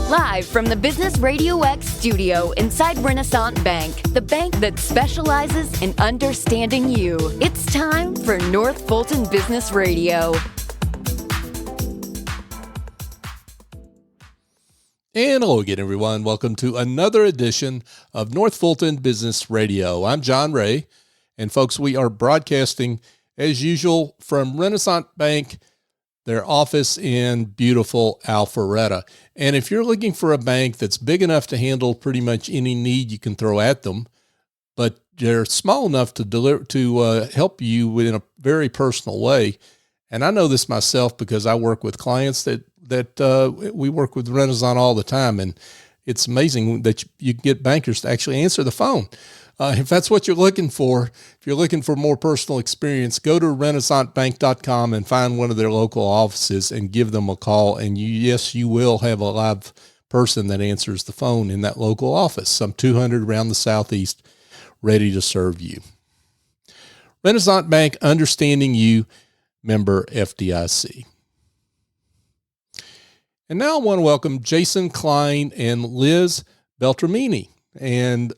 Live from the Business RadioX studio inside Renaissance Bank, the bank that specializes in understanding you. It's time for North Fulton Business Radio. And hello again, everyone. Welcome to another edition of North Fulton Business Radio. I'm John Ray, and folks, we are broadcasting as usual from Renaissance Bank, their office in beautiful Alpharetta. And if you're looking for a bank that's big enough to handle pretty much any need you can throw at them, but they're small enough to deliver to help you in a very personal way. And I know this myself because I work with clients that we work with Renaissance all the time, and it's amazing that you can get bankers to actually answer the phone. If that's what you're looking for, if you're looking for more personal experience, go to renaissancebank.com and find one of their local offices and give them a call. And you will have a live person that answers the phone in that local office, some 200 around the Southeast, ready to serve you. Renaissance Bank, understanding you, member FDIC. And now I want to welcome Jason Cline and Liz Beltramini. And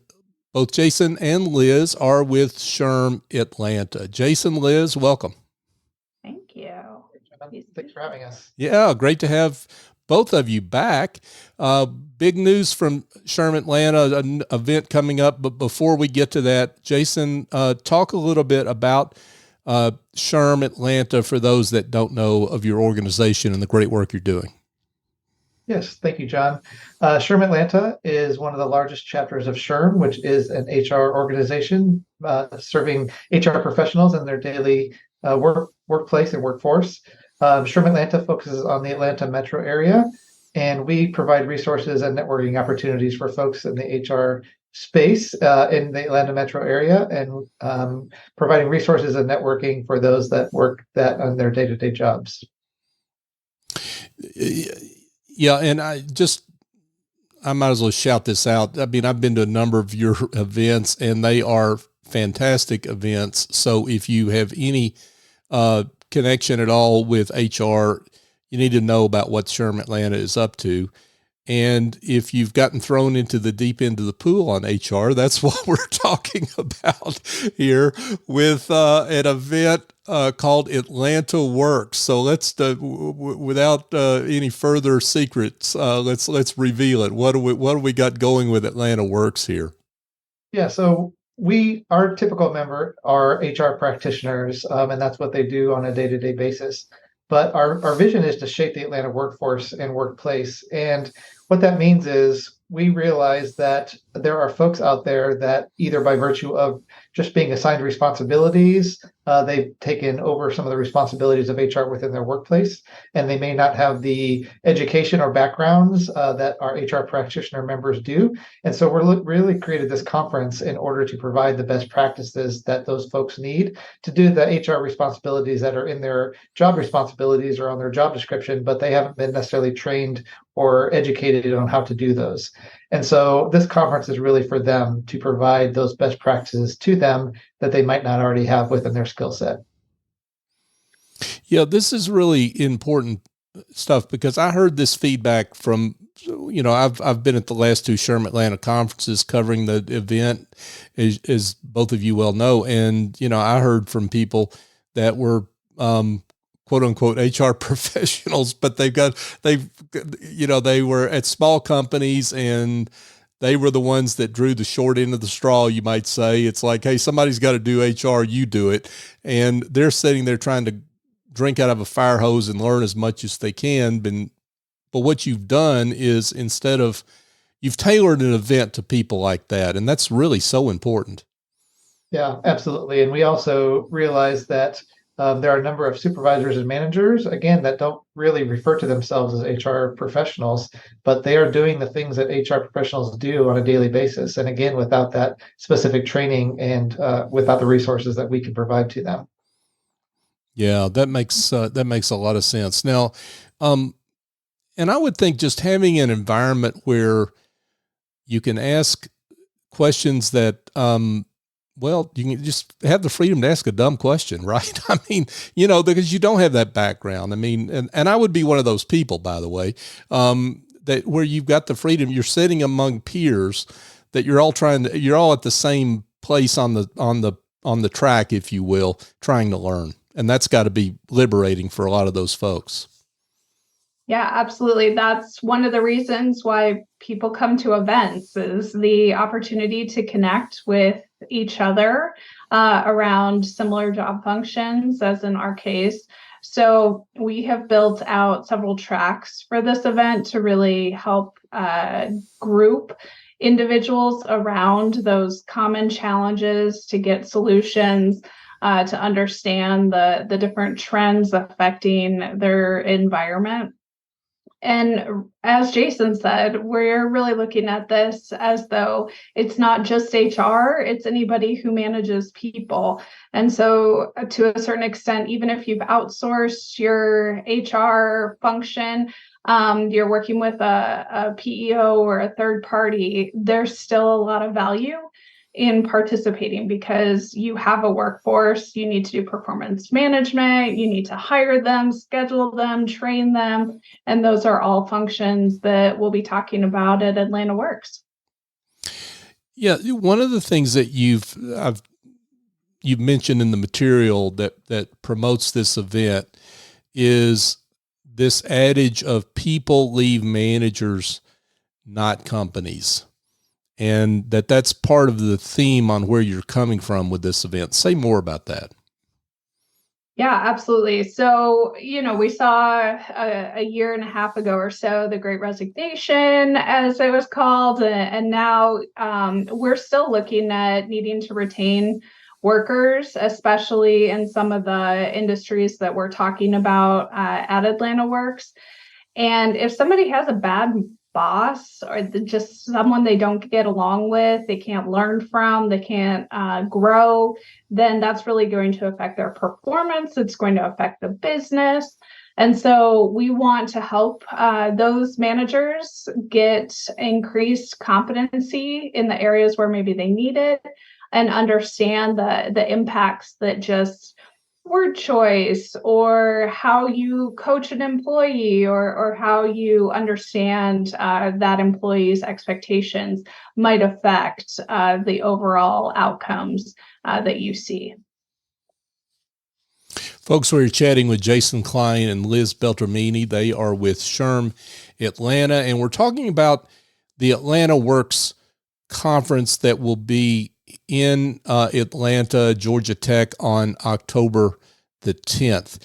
both Jason and Liz are with SHRM-Atlanta. Jason, Liz, welcome. Thank you. Thanks for having us. Yeah, great to have both of you back. Big news from SHRM-Atlanta, an event coming up. But before we get to that, Jason, talk a little bit about SHRM-Atlanta for those that don't know of your organization and the great work you're doing. Yes, thank you, John. SHRM-Atlanta is one of the largest chapters of SHRM, which is an HR organization serving HR professionals in their daily workplace and workforce. SHRM-Atlanta focuses on the Atlanta metro area, and we provide resources and networking opportunities for folks in the HR space in the Atlanta metro area, and providing resources and networking for those that work that on their day-to-day jobs. Yeah, and I might as well shout this out. I mean, I've been to a number of your events, and they are fantastic events. So if you have any connection at all with HR, you need to know about what SHRM-Atlanta is up to. And if you've gotten thrown into the deep end of the pool on HR, that's what we're talking about here with an event called Atlanta Works. So let's, without any further secrets, let's reveal it. What do we got going with Atlanta Works here? Yeah, so our typical member are HR practitioners, and that's what they do on a day-to-day basis. But our vision is to shape the Atlanta workforce and workplace. And what that means is we realize that there are folks out there that either by virtue of just being assigned responsibilities, they've taken over some of the responsibilities of HR within their workplace, and they may not have the education or backgrounds that our HR practitioner members do. And so we're really created this conference in order to provide the best practices that those folks need to do the HR responsibilities that are in their job responsibilities or on their job description, but they haven't been necessarily trained or educated on how to do those. And so this conference is really for them to provide those best practices to them that they might not already have within their skill set. Yeah, this is really important stuff because I heard this feedback from, I've been at the last two SHRM-Atlanta conferences covering the event, as both of you well know. And, I heard from people that were, quote unquote HR professionals, but they were at small companies and they were the ones that drew the short end of the straw, you might say. It's like, hey, somebody's got to do HR, you do it. And they're sitting there trying to drink out of a fire hose and learn as much as they can. But what you've done is you've tailored an event to people like that. And that's really so important. Yeah, absolutely. And we also realize that there are a number of supervisors and managers, again, that don't really refer to themselves as HR professionals, but they are doing the things that HR professionals do on a daily basis. And again, without that specific training and without the resources that we can provide to them. Yeah, that makes a lot of sense. Now, and I would think just having an environment where you can ask questions that well, you can just have the freedom to ask a dumb question, right? I mean, because you don't have that background. I mean, and I would be one of those people, by the way, that where you've got the freedom, you're sitting among peers, that you're all at the same place on the track, if you will, trying to learn. And that's got to be liberating for a lot of those folks. Yeah, absolutely. That's one of the reasons why people come to events, is the opportunity to connect with each other around similar job functions, as in our case. So we have built out several tracks for this event to really help group individuals around those common challenges, to get solutions, to understand the different trends affecting their environment. And as Jason said, we're really looking at this as though it's not just HR, it's anybody who manages people. And so to a certain extent, even if you've outsourced your HR function, you're working with a PEO or a third party, there's still a lot of value in participating, because you have a workforce, you need to do performance management, you need to hire them, schedule them, train them, and those are all functions that we'll be talking about at Atlanta Works. Yeah, one of the things that you've mentioned in the material that promotes this event is this adage of people leave managers, not companies. And that's part of the theme on where you're coming from with this event. Say more about that. Yeah, absolutely. So, we saw a year and a half ago or so, the Great Resignation, as it was called. And now we're still looking at needing to retain workers, especially in some of the industries that we're talking about at Atlanta Works. And if somebody has a bad boss, or just someone they don't get along with, they can't learn from, they can't grow, then that's really going to affect their performance. It's going to affect the business. And so we want to help those managers get increased competency in the areas where maybe they need it, and understand the impacts that just word choice, or how you coach an employee, or how you understand that employee's expectations might affect the overall outcomes that you see. Folks, we're chatting with Jason Cline and Liz Beltramini. They are with SHRM-Atlanta, and we're talking about the Atlanta Works conference that will be in Atlanta, Georgia Tech on October the 10th.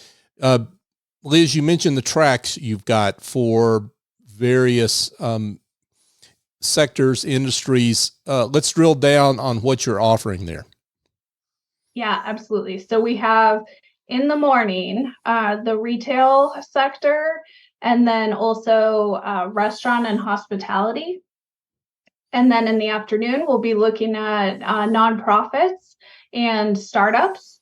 Liz, you mentioned the tracks you've got for various sectors, industries. Let's drill down on what you're offering there. Yeah, absolutely. So we have in the morning, the retail sector, and then also restaurant and hospitality. And then in the afternoon, we'll be looking at nonprofits and startups.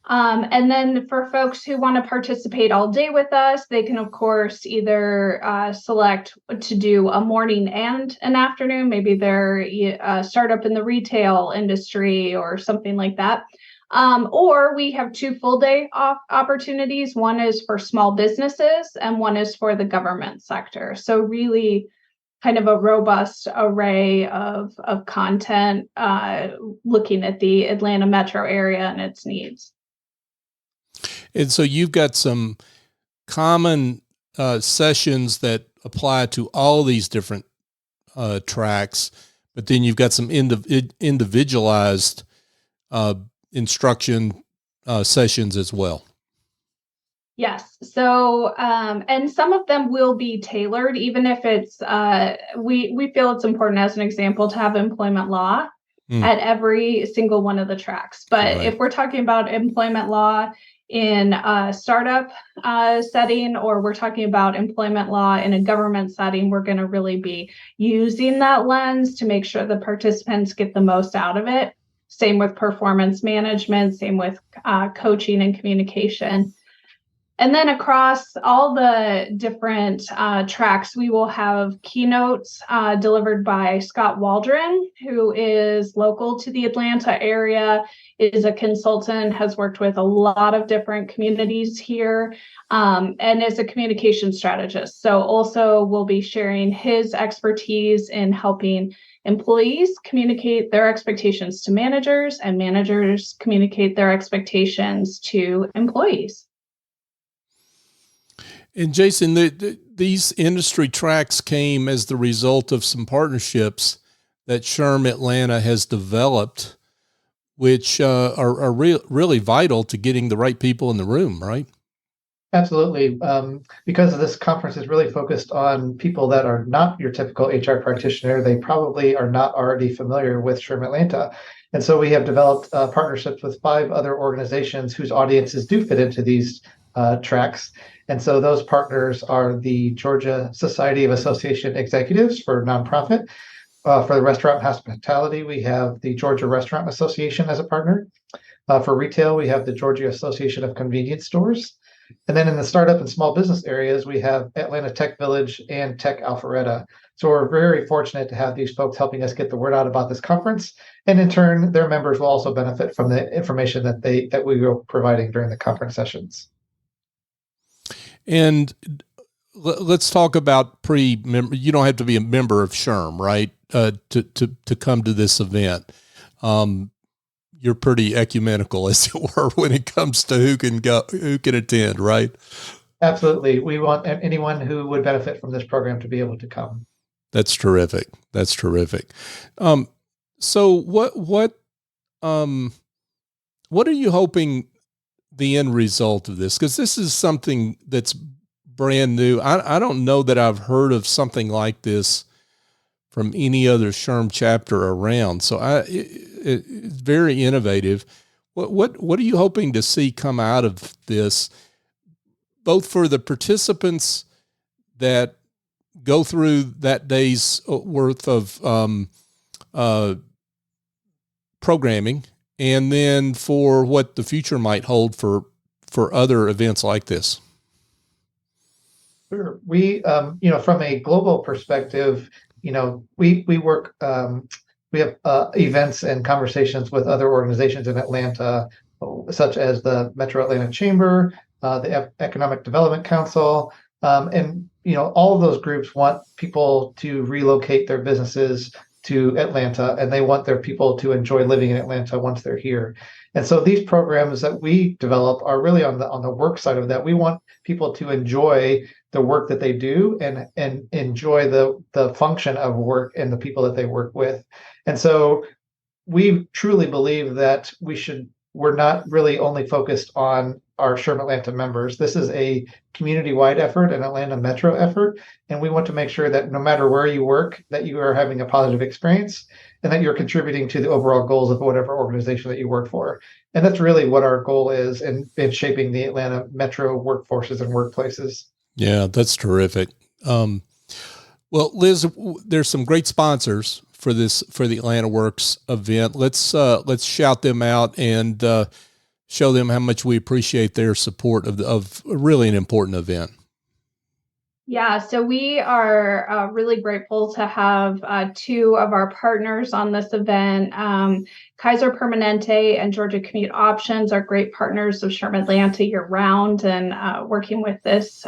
And then for folks who want to participate all day with us, they can, of course, either select to do a morning and an afternoon. Maybe they're a startup in the retail industry or something like that. Or we have 2 full day opportunities. One is for small businesses and one is for the government sector. So really kind of a robust array of content looking at the Atlanta metro area and its needs. And so you've got some common sessions that apply to all these different tracks, but then you've got some individualized instruction sessions as well. Yes. So, and some of them will be tailored, even if it's, we feel it's important, as an example, to have employment law at every single one of the tracks. But if we're talking about employment law in a startup setting, or we're talking about employment law in a government setting, we're going to really be using that lens to make sure the participants get the most out of it. Same with performance management, same with coaching and communication. And then across all the different tracks, we will have keynotes delivered by Scott Waldron, who is local to the Atlanta area, is a consultant, has worked with a lot of different communities here, and is a communication strategist. So also will be sharing his expertise in helping employees communicate their expectations to managers, and managers communicate their expectations to employees. And Jason, these industry tracks came as the result of some partnerships that SHRM-Atlanta has developed, which are really vital to getting the right people in the room, right? Absolutely. Because this conference is really focused on people that are not your typical HR practitioner, they probably are not already familiar with SHRM-Atlanta. And so we have developed partnerships with 5 other organizations whose audiences do fit into these tracks. And so those partners are the Georgia Society of Association Executives for nonprofit. For the restaurant hospitality, we have the Georgia Restaurant Association as a partner. For retail, we have the Georgia Association of Convenience Stores. And then in the startup and small business areas, we have Atlanta Tech Village and Tech Alpharetta. So we're very fortunate to have these folks helping us get the word out about this conference. And in turn, their members will also benefit from the information that we were providing during the conference sessions. And let's talk about pre-member. You don't have to be a member of SHRM, right? To come to this event. You're pretty ecumenical, as it were, when it comes to who can attend, right? Absolutely. We want anyone who would benefit from this program to be able to come. That's terrific. That's terrific. So what are you hoping the end result of this? Because this is something that's brand new. I don't know that I've heard of something like this from any other SHRM chapter around. So it's very innovative. What are you hoping to see come out of this, both for the participants that go through that day's worth of programming, and then for what the future might hold for other events like this? Sure. We, from a global perspective, we work, we have events and conversations with other organizations in Atlanta, such as the Metro Atlanta Chamber, the Economic Development Council, and all of those groups want people to relocate their businesses to Atlanta, and they want their people to enjoy living in Atlanta once they're here. And so these programs that we develop are really on the work side of that. We want people to enjoy the work that they do and enjoy the function of work and the people that they work with. And so we truly believe that we're not really only focused on our SHRM-Atlanta members. This is a community-wide effort, an Atlanta Metro effort, and we want to make sure that no matter where you work, that you are having a positive experience and that you're contributing to the overall goals of whatever organization that you work for. And that's really what our goal is in shaping the Atlanta Metro workforces and workplaces. Yeah, that's terrific. Well, Liz, there's some great sponsors for the Atlanta Works event. Let's shout them out and show them how much we appreciate their support of really an important event. Yeah, so we are really grateful to have 2 of our partners on this event. Kaiser Permanente and Georgia Commute Options are great partners of SHRM-Atlanta year-round and working with this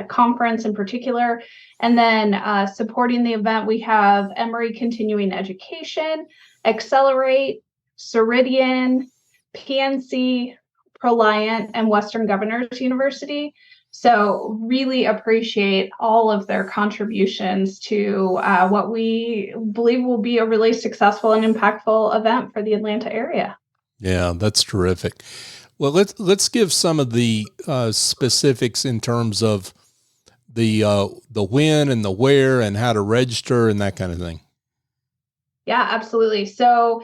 conference in particular. And then supporting the event, we have Emory Continuing Education, Accelerate, Ceridian, PNC, Proliant, and Western Governors University. So really appreciate all of their contributions to what we believe will be a really successful and impactful event for the Atlanta area. Yeah, that's terrific. Well, let's give some of the specifics in terms of the when and the where and how to register and that kind of thing. Yeah, absolutely. So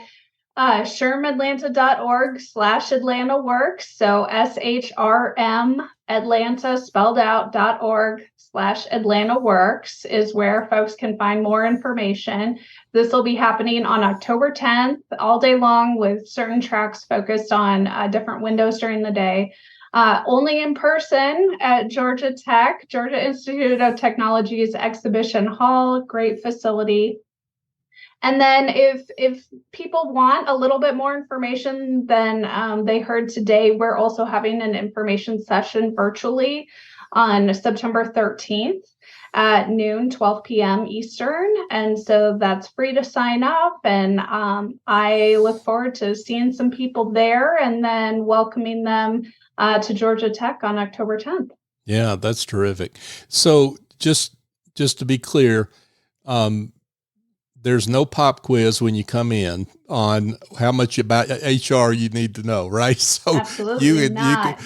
SHRMAtlanta.org/AtlantaWorks. So SHRM Atlanta spelled out .org/AtlantaWorks is where folks can find more information. This will be happening on October 10th, all day long, with certain tracks focused on different windows during the day. only in person at Georgia Tech, Georgia Institute of Technology's Exhibition Hall, great facility. And then if people want a little bit more information than they heard today, we're also having an information session virtually on September 13th at noon, 12 p.m. Eastern. And so that's free to sign up. And I look forward to seeing some people there and then welcoming them to Georgia Tech on October 10th. Yeah, that's terrific. So just to be clear, there's no pop quiz when you come in on how much about HR you need to know, right? So absolutely not.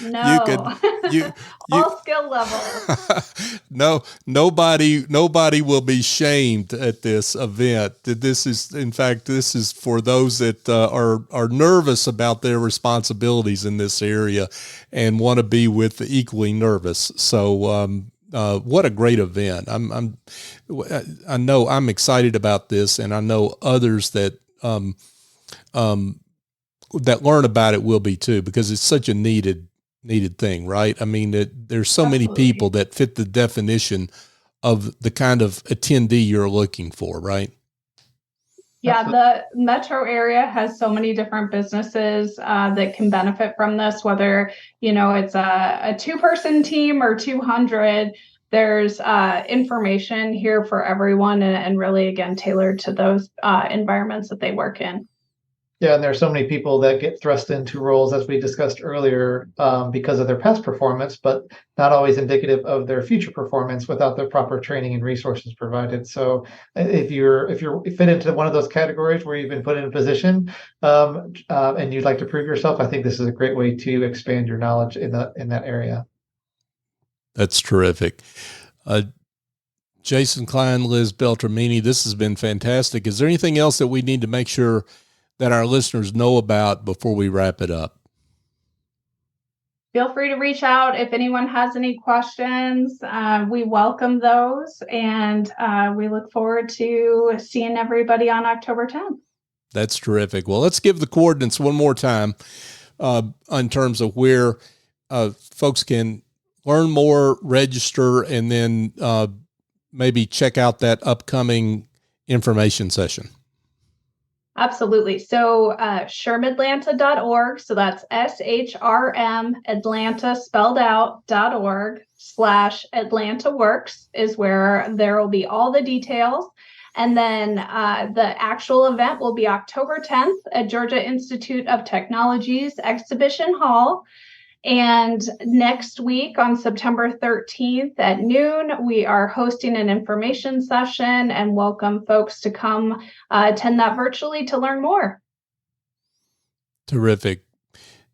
All skill levels. No, nobody will be shamed at this event. This is for those that are nervous about their responsibilities in this area and want to be with the equally nervous. So, what a great event. I know I'm excited about this, and I know others that learn about it will be too, because it's such a needed thing, right? I mean, there's so Absolutely. many people that fit the definition of the kind of attendee you're looking for, right? Yeah, the metro area has so many different businesses that can benefit from this, whether, it's a 2-person team or 200. There's information here for everyone and really, again, tailored to those environments that they work in. Yeah, and there are so many people that get thrust into roles, as we discussed earlier, because of their past performance, but not always indicative of their future performance without the proper training and resources provided. So, if you fit into one of those categories where you've been put in a position and you'd like to prove yourself, I think this is a great way to expand your knowledge in that area. That's terrific. Jason Cline, Liz Beltramini, this has been fantastic. Is there anything else that we need to make sure that our listeners know about before we wrap it up? Feel free to reach out if anyone has any questions. We welcome those, and we look forward to seeing everybody on October 10th. That's terrific. Well, let's give the coordinates one more time in terms of where folks can learn more, register, and then maybe check out that upcoming information session. Absolutely. So SHRM-Atlanta.org. So that's SHRM-Atlanta spelled out.org/Atlanta Works is where there will be all the details. And then the actual event will be October 10th at Georgia Institute of Technology's Exhibition Hall. And next week on September 13th at noon, we are hosting an information session and welcome folks to come attend that virtually to learn more. Terrific.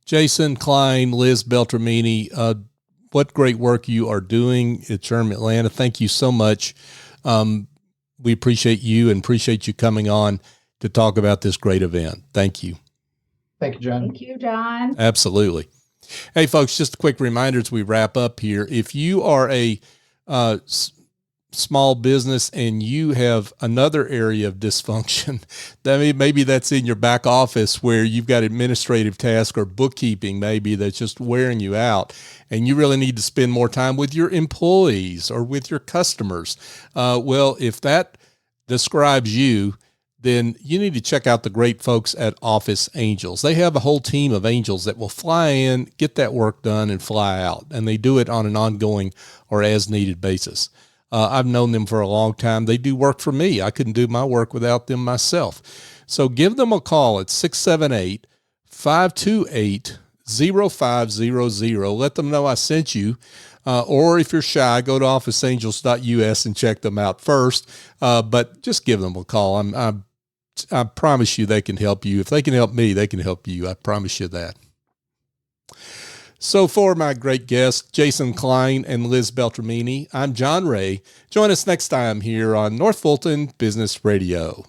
Jason Cline, Liz Beltramini, what great work you are doing at SHRM-Atlanta. Thank you so much. We appreciate you and appreciate you coming on to talk about this great event. Thank you. Thank you, John. Thank you, John. Absolutely. Hey, folks, just a quick reminder as we wrap up here. If you are a small business and you have another area of dysfunction, maybe that's in your back office where you've got administrative tasks or bookkeeping maybe that's just wearing you out, and you really need to spend more time with your employees or with your customers. Well, if that describes you, then you need to check out the great folks at Office Angels. They have a whole team of angels that will fly in, get that work done, and fly out. And they do it on an ongoing or as-needed basis. I've known them for a long time. They do work for me. I couldn't do my work without them myself. So give them a call at 678-528-0500. Let them know I sent you. Or if you're shy, go to officeangels.us and check them out first. But just give them a call. I promise you they can help you. If they can help me, they can help you. I promise you that. So for my great guests, Jason Cline and Liz Beltramini, I'm John Ray. Join us next time here on North Fulton Business Radio.